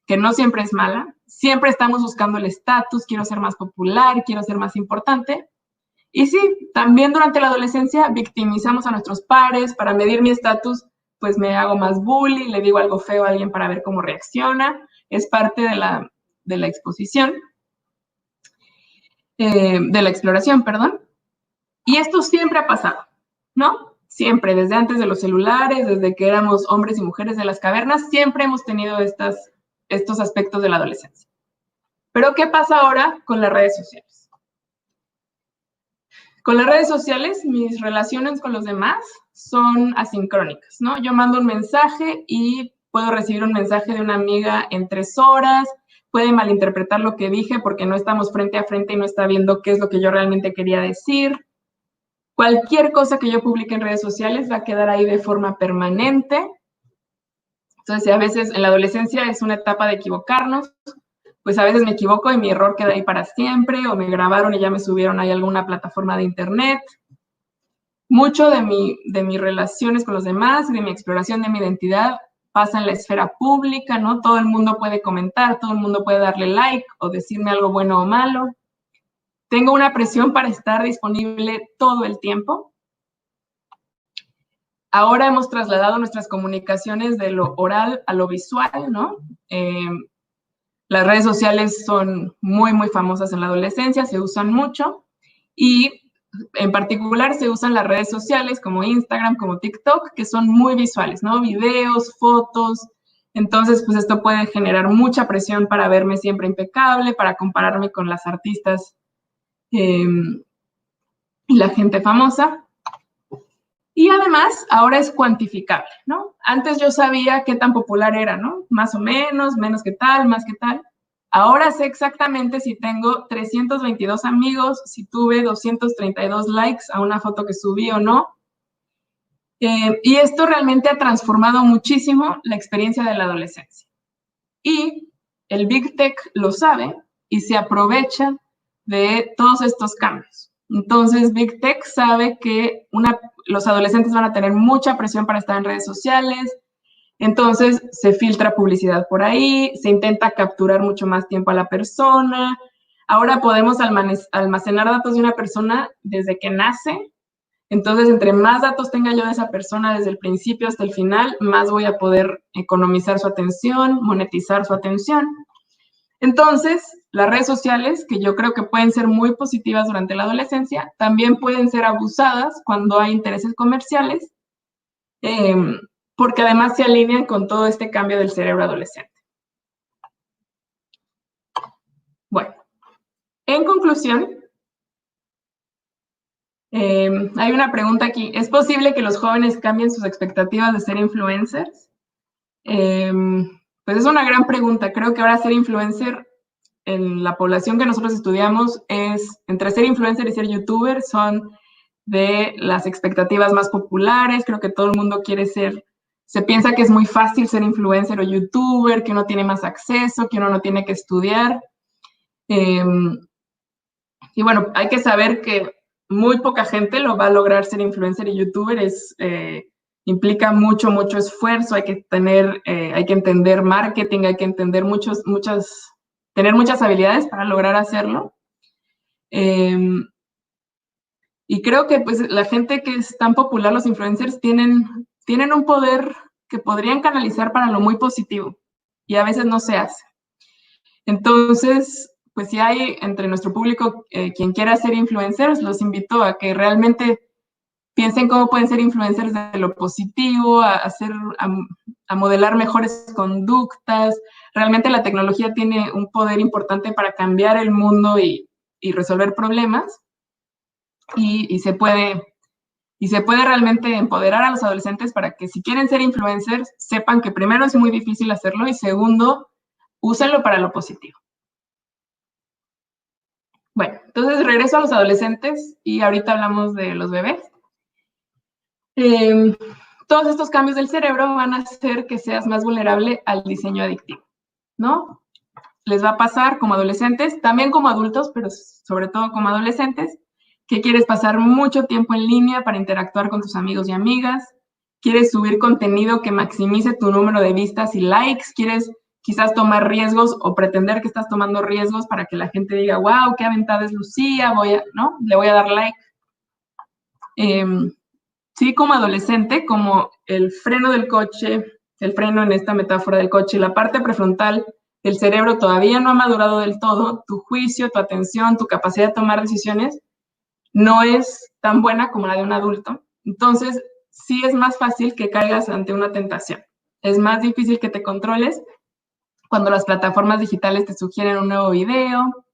que no siempre es mala. Siempre estamos buscando el estatus, quiero ser más popular, quiero ser más importante. Y sí, también durante la adolescencia victimizamos a nuestros pares. Para medir mi estatus, pues me hago más bully, le digo algo feo a alguien para ver cómo reacciona. Es parte de la exposición, de la exploración, perdón. Y esto siempre ha pasado, ¿no? Siempre, desde antes de los celulares, desde que éramos hombres y mujeres de las cavernas, siempre hemos tenido estos aspectos de la adolescencia. Pero, ¿qué pasa ahora con las redes sociales? Con las redes sociales, mis relaciones con los demás son asincrónicas, ¿no? Yo mando un mensaje y puedo recibir un mensaje de una amiga en 3 horas, puede malinterpretar lo que dije porque no estamos frente a frente y no está viendo qué es lo que yo realmente quería decir. Cualquier cosa que yo publique en redes sociales va a quedar ahí de forma permanente. Entonces, a veces en la adolescencia es una etapa de equivocarnos, pues a veces me equivoco y mi error queda ahí para siempre, o me grabaron y ya me subieron ahí a alguna plataforma de internet. Mucho de mis relaciones con los demás y de mi exploración de mi identidad pasa en la esfera pública, ¿no? Todo el mundo puede comentar, todo el mundo puede darle like o decirme algo bueno o malo. Tengo una presión para estar disponible todo el tiempo. Ahora hemos trasladado nuestras comunicaciones de lo oral a lo visual, ¿no? Las redes sociales son muy, muy famosas en la adolescencia, se usan mucho, y en particular se usan las redes sociales como Instagram, como TikTok, que son muy visuales, ¿no? Videos, fotos. Entonces, pues esto puede generar mucha presión para verme siempre impecable, para compararme con las artistas y la gente famosa. Y además, ahora es cuantificable, ¿no? Antes yo sabía qué tan popular era, ¿no? Más o menos que tal, más que tal. Ahora sé exactamente si tengo 322 amigos, si tuve 232 likes a una foto que subí o no. Y esto realmente ha transformado muchísimo la experiencia de la adolescencia. Y el Big Tech lo sabe y se aprovecha de todos estos cambios. Entonces, Big Tech sabe que los adolescentes van a tener mucha presión para estar en redes sociales, entonces se filtra publicidad por ahí, se intenta capturar mucho más tiempo a la persona. Ahora podemos almacenar datos de una persona desde que nace. Entonces, entre más datos tenga yo de esa persona desde el principio hasta el final, más voy a poder economizar su atención, monetizar su atención. Entonces, las redes sociales, que yo creo que pueden ser muy positivas durante la adolescencia, también pueden ser abusadas cuando hay intereses comerciales, porque además se alinean con todo este cambio del cerebro adolescente. Bueno, en conclusión, hay una pregunta aquí. ¿Es posible que los jóvenes cambien sus expectativas de ser influencers? Pues es una gran pregunta. Creo que ahora ser influencer en la población que nosotros estudiamos entre ser influencer y ser youtuber, son de las expectativas más populares. Creo que todo el mundo quiere se piensa que es muy fácil ser influencer o youtuber, que uno tiene más acceso, que uno no tiene que estudiar. Y bueno, hay que saber que muy poca gente lo va a lograr ser influencer y youtuber. Implica mucho esfuerzo, hay que entender marketing, hay que entender tener muchas habilidades para lograr hacerlo. Y creo que pues la gente que es tan popular, los influencers, tienen un poder que podrían canalizar para lo muy positivo y a veces no se hace. Entonces, pues si hay entre nuestro público quien quiera ser influencers, los invito a que realmente piensen cómo pueden ser influencers de lo positivo, a modelar mejores conductas. Realmente la tecnología tiene un poder importante para cambiar el mundo y resolver problemas. Y se puede realmente empoderar a los adolescentes para que si quieren ser influencers, sepan que primero es muy difícil hacerlo y segundo, úsenlo para lo positivo. Bueno, entonces regreso a los adolescentes y ahorita hablamos de los bebés. Todos estos cambios del cerebro van a hacer que seas más vulnerable al diseño adictivo, ¿no? Les va a pasar como adolescentes, también como adultos, pero sobre todo como adolescentes, que quieres pasar mucho tiempo en línea para interactuar con tus amigos y amigas, quieres subir contenido que maximice tu número de vistas y likes, quieres quizás tomar riesgos o pretender que estás tomando riesgos para que la gente diga, wow, qué aventada es Lucía, ¿no? Le voy a dar like. Sí, como adolescente, como el freno del coche, el freno en esta metáfora del coche, la parte prefrontal del cerebro todavía no ha madurado del todo, tu juicio, tu atención, tu capacidad de tomar decisiones no es tan buena como la de un adulto. Entonces, sí es más fácil que caigas ante una tentación. Es más difícil que te controles cuando las plataformas digitales te sugieren un nuevo video.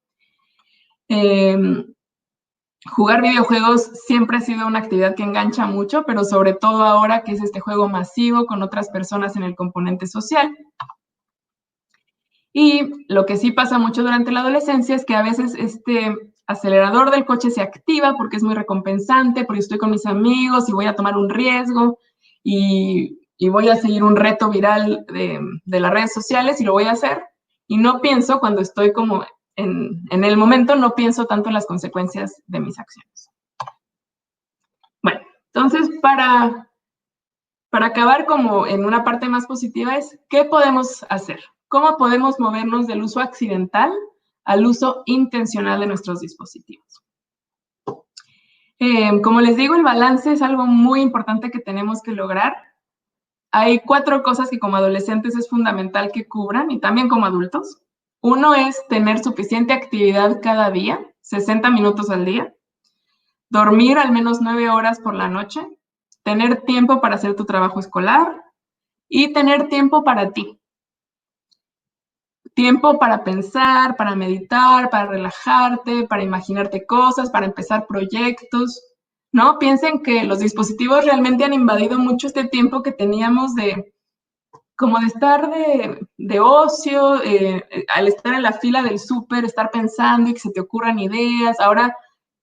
Jugar videojuegos siempre ha sido una actividad que engancha mucho, pero sobre todo ahora que es este juego masivo con otras personas en el componente social. Y lo que sí pasa mucho durante la adolescencia es que a veces este acelerador del coche se activa porque es muy recompensante, porque estoy con mis amigos y voy a tomar un riesgo y voy a seguir un reto viral de las redes sociales y lo voy a hacer. Y no pienso, cuando estoy como en el momento, no pienso tanto en las consecuencias de mis acciones. Bueno, entonces para acabar como en una parte más positiva es, ¿qué podemos hacer? ¿Cómo podemos movernos del uso accidental al uso intencional de nuestros dispositivos? Como les digo, el balance es algo muy importante que tenemos que lograr. Hay 4 cosas que como adolescentes es fundamental que cubran y también como adultos. Uno es tener suficiente actividad cada día, 60 minutos al día. dormir al menos 9 horas por la noche, tener tiempo para hacer tu trabajo escolar y tener tiempo para ti. Tiempo para pensar, para meditar, para relajarte, para imaginarte cosas, para empezar proyectos, ¿no? Piensen que los dispositivos realmente han invadido mucho este tiempo que teníamos de estar de ocio, al estar en la fila del súper, estar pensando y que se te ocurran ideas. Ahora,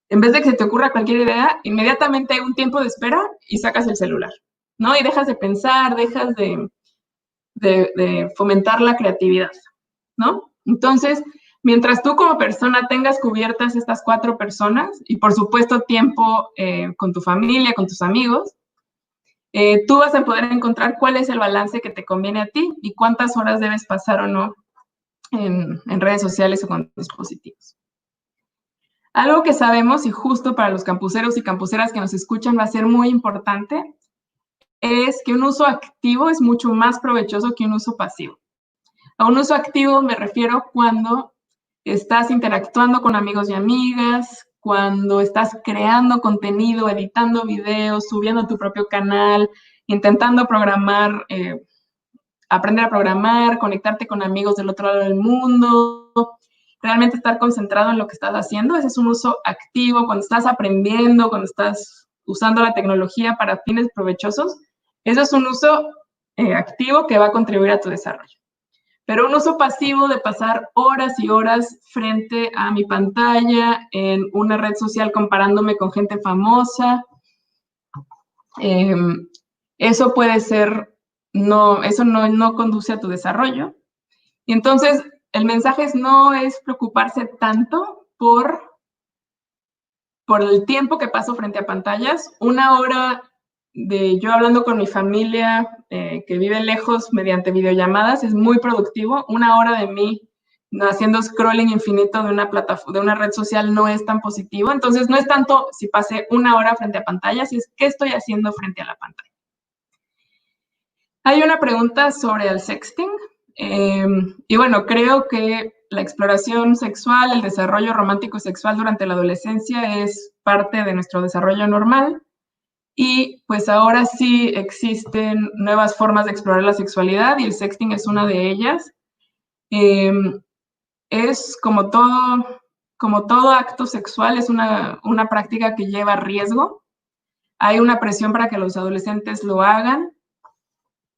en vez de que se te ocurra cualquier idea, inmediatamente hay un tiempo de espera y sacas el celular, ¿no? Y dejas de pensar, dejas de fomentar la creatividad, ¿no? Entonces, mientras tú como persona tengas cubiertas estas 4 personas y por supuesto tiempo con tu familia, con tus amigos, tú vas a poder encontrar cuál es el balance que te conviene a ti y cuántas horas debes pasar o no en redes sociales o con dispositivos. Algo que sabemos, y justo para los campuseros y campuseras que nos escuchan va a ser muy importante, es que un uso activo es mucho más provechoso que un uso pasivo. A un uso activo me refiero cuando estás interactuando con amigos y amigas, cuando estás creando contenido, editando videos, subiendo tu propio canal, intentando programar, aprender a programar, conectarte con amigos del otro lado del mundo, realmente estar concentrado en lo que estás haciendo. Ese es un uso activo, cuando estás aprendiendo, cuando estás usando la tecnología para fines provechosos. Eso es un uso activo que va a contribuir a tu desarrollo. Pero un uso pasivo de pasar horas y horas frente a mi pantalla en una red social comparándome con gente famosa, eso puede ser, eso no conduce a tu desarrollo. Y entonces el mensaje no es preocuparse tanto por el tiempo que paso frente a pantallas. 1 hora de yo hablando con mi familia que vive lejos mediante videollamadas es muy productivo. 1 hora de mí haciendo scrolling infinito de una red social no es tan positivo. Entonces no es tanto si pasé 1 hora frente a pantallas, si es qué estoy haciendo frente a la pantalla. Hay una pregunta sobre el sexting. Y bueno, creo que la exploración sexual, el desarrollo romántico sexual durante la adolescencia es parte de nuestro desarrollo normal. Y pues ahora sí existen nuevas formas de explorar la sexualidad y el sexting es una de ellas. Es como todo acto sexual, es una práctica que lleva riesgo. Hay una presión para que los adolescentes lo hagan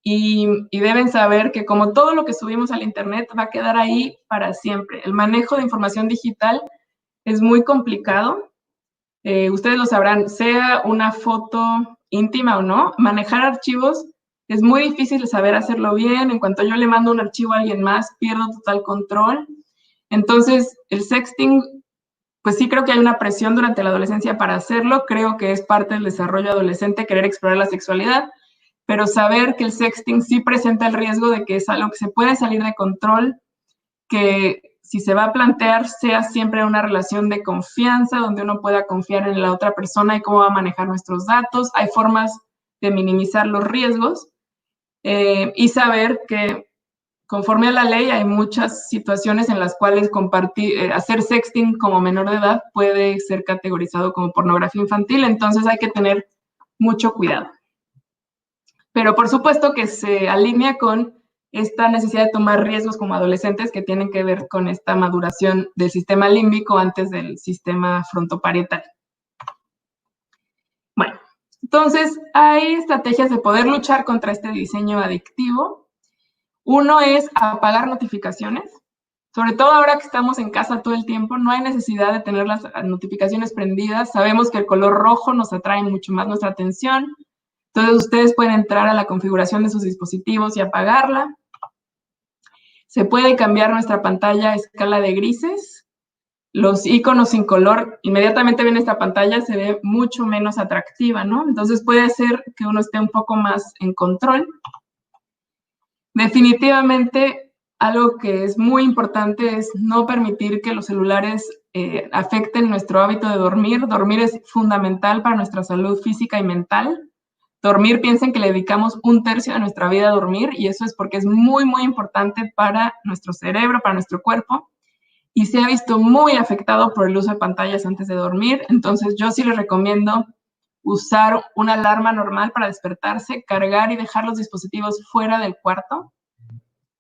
y deben saber que como todo lo que subimos al internet va a quedar ahí para siempre. El manejo de información digital es muy complicado. Ustedes lo sabrán, sea una foto íntima o no, manejar archivos es muy difícil saber hacerlo bien. En cuanto yo le mando un archivo a alguien más, pierdo total control. Entonces, el sexting, pues sí creo que hay una presión durante la adolescencia para hacerlo. Creo que es parte del desarrollo adolescente querer explorar la sexualidad, pero saber que el sexting sí presenta el riesgo de que es algo que se puede salir de control, que si se va a plantear sea siempre una relación de confianza, donde uno pueda confiar en la otra persona y cómo va a manejar nuestros datos. Hay formas de minimizar los riesgos y saber que conforme a la ley hay muchas situaciones en las cuales hacer sexting como menor de edad puede ser categorizado como pornografía infantil, entonces hay que tener mucho cuidado. Pero por supuesto que se alinea con esta necesidad de tomar riesgos como adolescentes que tienen que ver con esta maduración del sistema límbico antes del sistema frontoparietal. Bueno, entonces hay estrategias de poder luchar contra este diseño adictivo. Uno es apagar notificaciones. Sobre todo ahora que estamos en casa todo el tiempo, no hay necesidad de tener las notificaciones prendidas. Sabemos que el color rojo nos atrae mucho más nuestra atención. Entonces ustedes pueden entrar a la configuración de sus dispositivos y apagarla. Se puede cambiar nuestra pantalla a escala de grises. Los iconos sin color, inmediatamente ven esta pantalla, se ve mucho menos atractiva, ¿no? Entonces puede hacer que uno esté un poco más en control. Definitivamente, algo que es muy importante es no permitir que los celulares afecten nuestro hábito de dormir. Dormir es fundamental para nuestra salud física y mental. Dormir, piensen que le dedicamos 1/3 de nuestra vida a dormir y eso es porque es muy, muy importante para nuestro cerebro, para nuestro cuerpo. y se ha visto muy afectado por el uso de pantallas antes de dormir. Entonces yo sí les recomiendo usar una alarma normal para despertarse, cargar y dejar los dispositivos fuera del cuarto.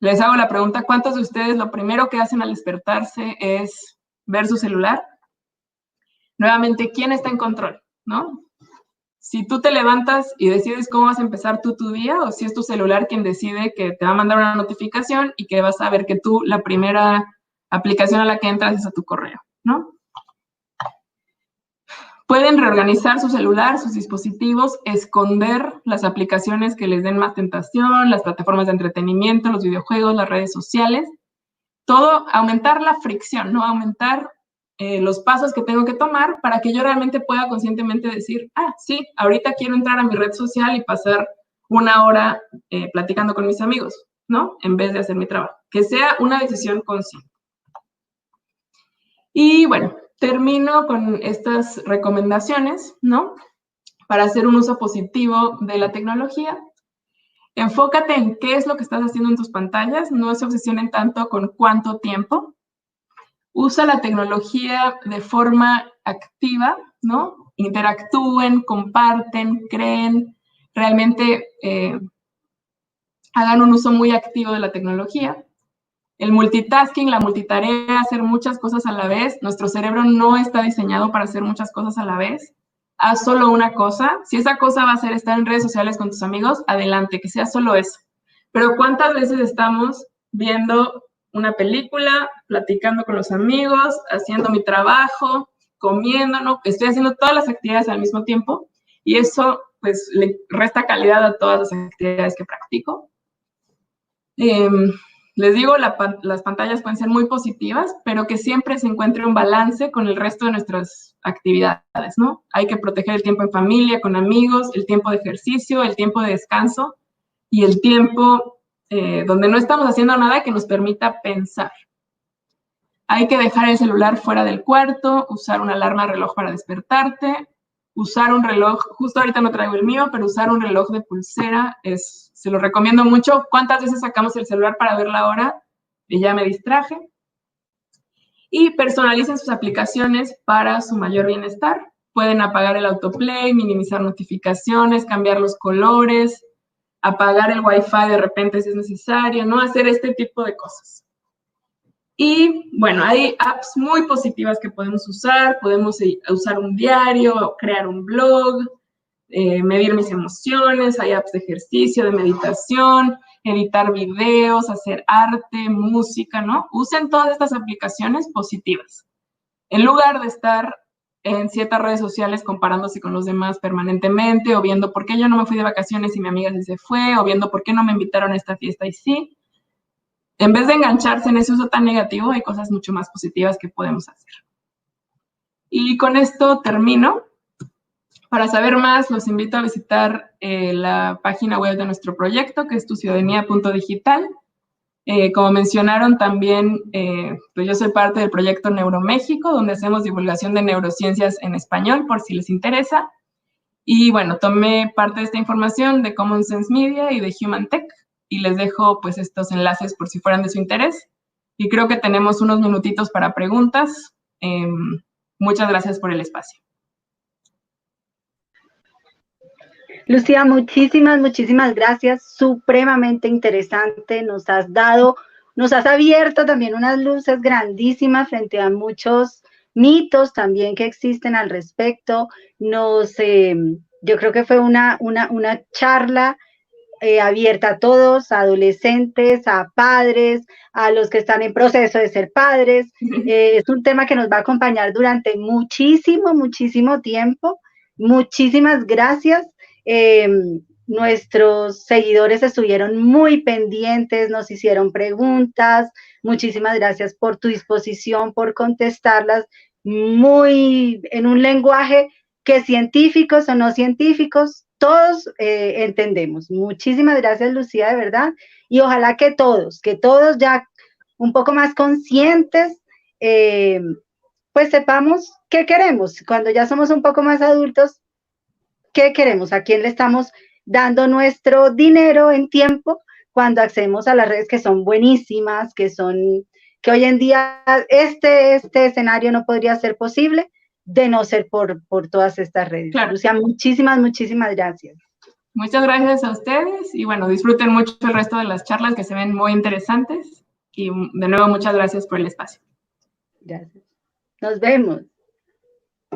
Les hago la pregunta, ¿cuántos de ustedes lo primero que hacen al despertarse es ver su celular? Nuevamente, ¿quién está en control? ¿No? Si tú te levantas y decides cómo vas a empezar tú tu día, o si es tu celular quien decide que te va a mandar una notificación y que vas a ver que tú, la primera aplicación a la que entras es a tu correo, ¿no? Pueden reorganizar su celular, sus dispositivos, esconder las aplicaciones que les den más tentación, las plataformas de entretenimiento, los videojuegos, las redes sociales. Todo, aumentar la fricción, ¿no? Aumentar los pasos que tengo que tomar para que yo realmente pueda conscientemente decir, sí, ahorita quiero entrar a mi red social y pasar una hora platicando con mis amigos, ¿no? En vez de hacer mi trabajo. Que sea una decisión consciente. Y bueno, termino con estas recomendaciones, ¿no? Para hacer un uso positivo de la tecnología. Enfócate en qué es lo que estás haciendo en tus pantallas, no se obsesionen tanto con cuánto tiempo. Usa la tecnología de forma activa, ¿no? Interactúen, comparten, creen, realmente hagan un uso muy activo de la tecnología. El multitasking, la multitarea, hacer muchas cosas a la vez. Nuestro cerebro no está diseñado para hacer muchas cosas a la vez. Haz solo una cosa. Si esa cosa va a ser estar en redes sociales con tus amigos, adelante, que sea solo eso. Pero ¿cuántas veces estamos viendo una película, platicando con los amigos, haciendo mi trabajo, comiendo, ¿no? Estoy haciendo todas las actividades al mismo tiempo y eso, pues, le resta calidad a todas las actividades que practico. Les digo, las pantallas pueden ser muy positivas, pero que siempre se encuentre un balance con el resto de nuestras actividades, ¿no? Hay que proteger el tiempo en familia, con amigos, el tiempo de ejercicio, el tiempo de descanso y el tiempo donde no estamos haciendo nada que nos permita pensar. Hay que dejar el celular fuera del cuarto, usar una alarma reloj para despertarte, usar un reloj, justo ahorita no traigo el mío, pero usar un reloj de pulsera se lo recomiendo mucho. ¿Cuántas veces sacamos el celular para ver la hora? Y ya me distraje. Y personalicen sus aplicaciones para su mayor bienestar. Pueden apagar el autoplay, minimizar notificaciones, cambiar los colores, apagar el Wi-Fi de repente si es necesario, ¿no? Hacer este tipo de cosas. Y bueno, hay apps muy positivas que podemos usar usar un diario, crear un blog, medir mis emociones, hay apps de ejercicio, de meditación, editar videos, hacer arte, música, ¿no? Usen todas estas aplicaciones positivas. En lugar de estar en ciertas redes sociales comparándose con los demás permanentemente, o viendo por qué yo no me fui de vacaciones y mi amiga sí se fue, o viendo por qué no me invitaron a esta fiesta y sí. En vez de engancharse en ese uso tan negativo, hay cosas mucho más positivas que podemos hacer. Y con esto termino. Para saber más, los invito a visitar la página web de nuestro proyecto, que es tuciudadanía.digital. Como mencionaron también, pues yo soy parte del proyecto Neuroméxico, donde hacemos divulgación de neurociencias en español, por si les interesa. Y bueno, tomé parte de esta información de Common Sense Media y de Human Tech, y les dejo pues estos enlaces por si fueran de su interés. Y creo que tenemos unos minutitos para preguntas. Muchas gracias por el espacio. Lucía, muchísimas gracias, supremamente interesante, nos has abierto también unas luces grandísimas frente a muchos mitos también que existen al respecto. Yo creo que fue una charla abierta a todos, a adolescentes, a padres, a los que están en proceso de ser padres. Es un tema que nos va a acompañar durante muchísimo tiempo. Muchísimas gracias. Nuestros seguidores estuvieron muy pendientes, nos hicieron preguntas. Muchísimas gracias por tu disposición, por contestarlas en un lenguaje que científicos o no científicos, todos entendemos. Muchísimas gracias, Lucía, de verdad. Y ojalá que todos ya un poco más conscientes, pues sepamos qué queremos. Cuando ya somos un poco más adultos, ¿qué queremos? ¿A quién le estamos dando nuestro dinero en tiempo cuando accedemos a las redes que son buenísimas, que que hoy en día este escenario no podría ser posible de no ser por todas estas redes. Claro. Lucia, muchísimas gracias. Muchas gracias a ustedes y bueno, disfruten mucho el resto de las charlas que se ven muy interesantes y de nuevo muchas gracias por el espacio. Gracias. Nos vemos.